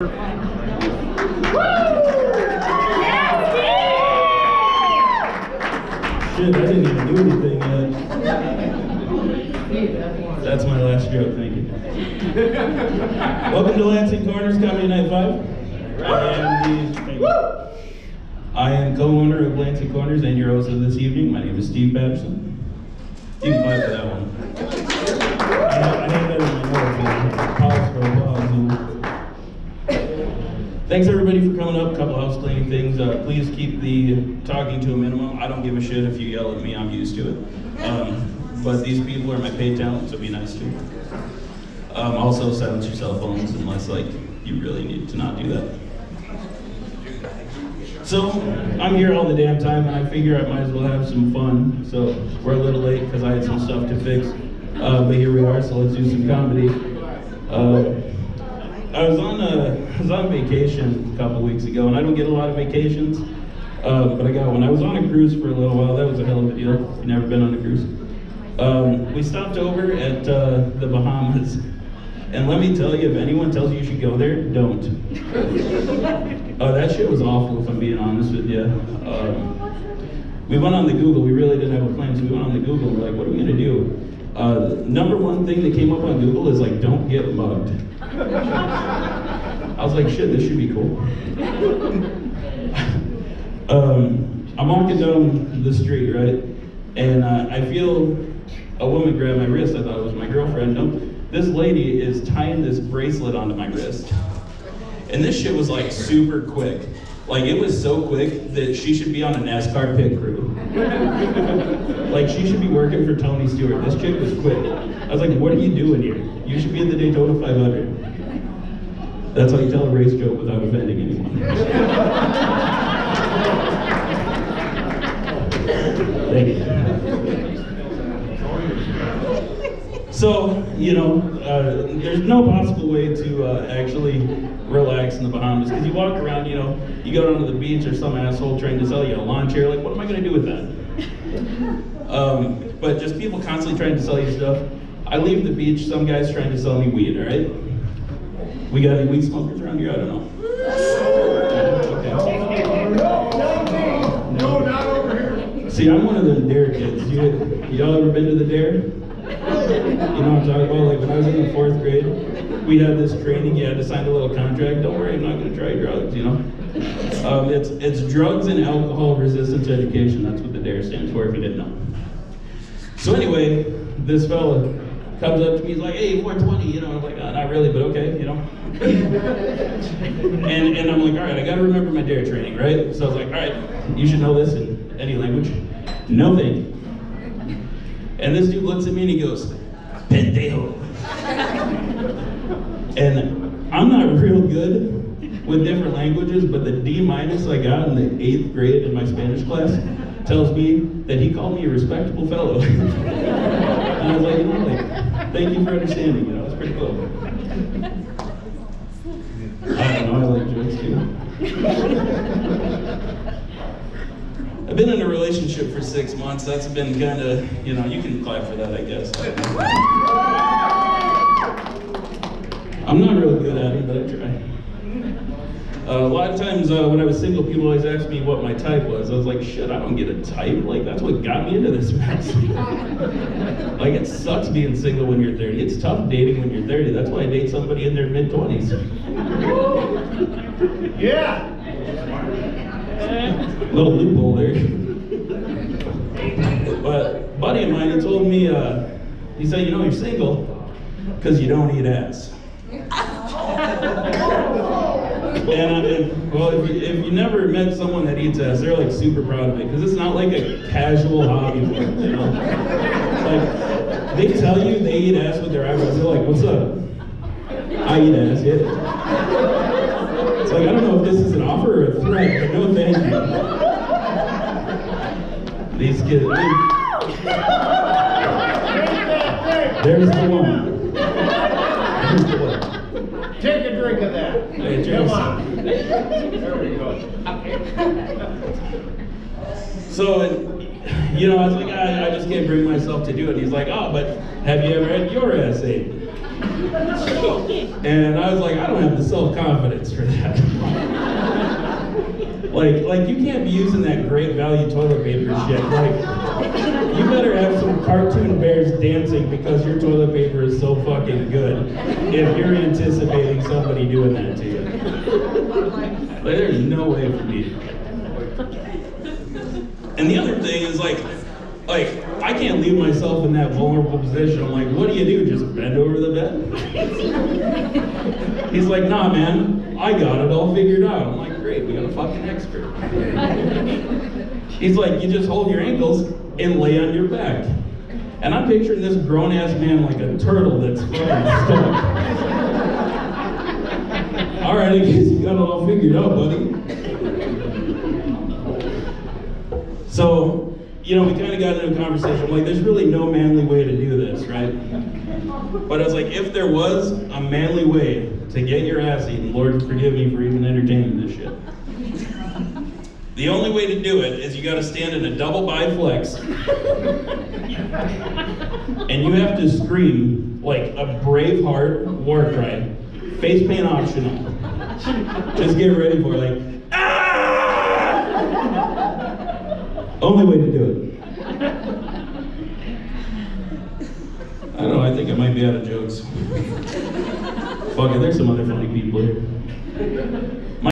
Shit, I didn't even do anything yet. That's my last joke, thank you. Welcome to Lansing Corners Comedy Night 5. I am co-owner of Lansing Corners and your host of this evening. My name is Steve Patterson. You can clap for that one. I named that in my notes. Pause for applause. Thanks everybody for coming up. A couple house cleaning things. Please keep the talking to a minimum. I don't give a shit if you yell at me. I'm used to it. But these people are my paid talent, so be nice to them. Also, silence your cell phones unless you really need to not do that. So, I'm here all the damn time, and I figure I might as well have some fun. So, we're a little late because I had some stuff to fix. But here we are, so let's do some comedy. I was on vacation a couple weeks ago, and I don't get a lot of vacations, but I got one. I was on a cruise for a little while. That was a hell of a deal. If you've never been on a cruise. We stopped over at the Bahamas, and let me tell you, if anyone tells you you should go there, don't. That shit was awful, if I'm being honest with you. We went on the Google. We really didn't have a plan, so we went on the Google. We're like, what are we gonna do? Number one thing that came up on Google is don't get mugged. I was like, shit, this should be cool. I'm walking down the street, right? And I feel a woman grab my wrist. I thought it was my girlfriend. Nope. This lady is tying this bracelet onto my wrist. And this shit was super quick. It was so quick that she should be on a NASCAR pit crew. She should be working for Tony Stewart. This chick was quick. I was like, what are you doing here? You should be in the Daytona 500. That's how you tell a race joke without offending anyone. Thank you. So, there's no possible way to actually relax in the Bahamas, because you walk around, you go down to the beach or some asshole trying to sell you a lawn chair, what am I going to do with that? But just people constantly trying to sell you stuff. I leave the beach, some guy's trying to sell me weed, all right? We got any weed smokers around here? I don't know. Okay. No, not over here. See, I'm one of them dare kids. Y'all ever been to the dare? You know what I'm talking about? When I was in the 4th grade, we had this training. You had to sign a little contract. Don't worry, I'm not going to try drugs, It's drugs and alcohol resistance education. That's what the DARE stands for, if you didn't know. So anyway, this fella comes up to me, he's like, hey, 420, I'm like, not really, but okay, and I'm like, all right, I gotta remember my DARE training, right? So I was like, all right, you should know this in any language. No thank you. And this dude looks at me and he goes, pendejo. And I'm not real good with different languages, but the D- I got in the 8th grade in my Spanish class tells me that he called me a respectable fellow. And I was like, thank you for understanding, it's pretty cool. I don't know, I like jokes too. I've been in a relationship for 6 months. That's been kind of, you can clap for that, I guess. I'm not real good at it, but I try. A lot of times when I was single, people always asked me what my type was. I was like, shit, I don't get a type. That's what got me into this mess. It sucks being single when you're 30. It's tough dating when you're 30. That's why I date somebody in their mid-20s. Yeah. Little loophole there. But a buddy of mine, he told me, he said, you're single because you don't eat ass. And if you never met someone that eats ass, they're super proud of it, because it's not a casual hobby for them, they tell you they eat ass with their eyebrows. They're like, what's up? I eat ass, yeah. It's I don't know if this is an offer or a threat, but no thank you. These kids, there's the one. There's the one. Take a drink of that. Hey, come on. There we go. So, I was like, I just can't bring myself to do it. And he's like, oh, but have you ever had your ass ate? And I was like, I don't have the self-confidence for that. like you can't be using that great value toilet paper shit. Like, you better have some cartoon bears dancing because your toilet paper is so fucking good if you're anticipating somebody doing that to you. Like, there's no way for me. And the other thing is like I can't leave myself in that vulnerable position. I'm like, what do you do? Just bend over the bed? He's like, nah, man, I got it all figured out. I'm like, great, we got a fucking expert. He's like, you just hold your ankles and lay on your back. And I'm picturing this grown-ass man like a turtle that's fucking stuck. All right, I guess you got it all figured out, buddy. So, you know, we kind of got into a conversation, like, there's really no manly way to do this, right? But I was like, if there was a manly way to get your ass eaten, Lord forgive me for even entertaining this shit. The only way to do it is you gotta stand in a double biflex, and you have to scream like a Braveheart war cry, face paint optional. Just get ready for it, like, ah! Only way to do it. I don't know, I think I might be out of jokes. Fuck it, there's some other funny people here.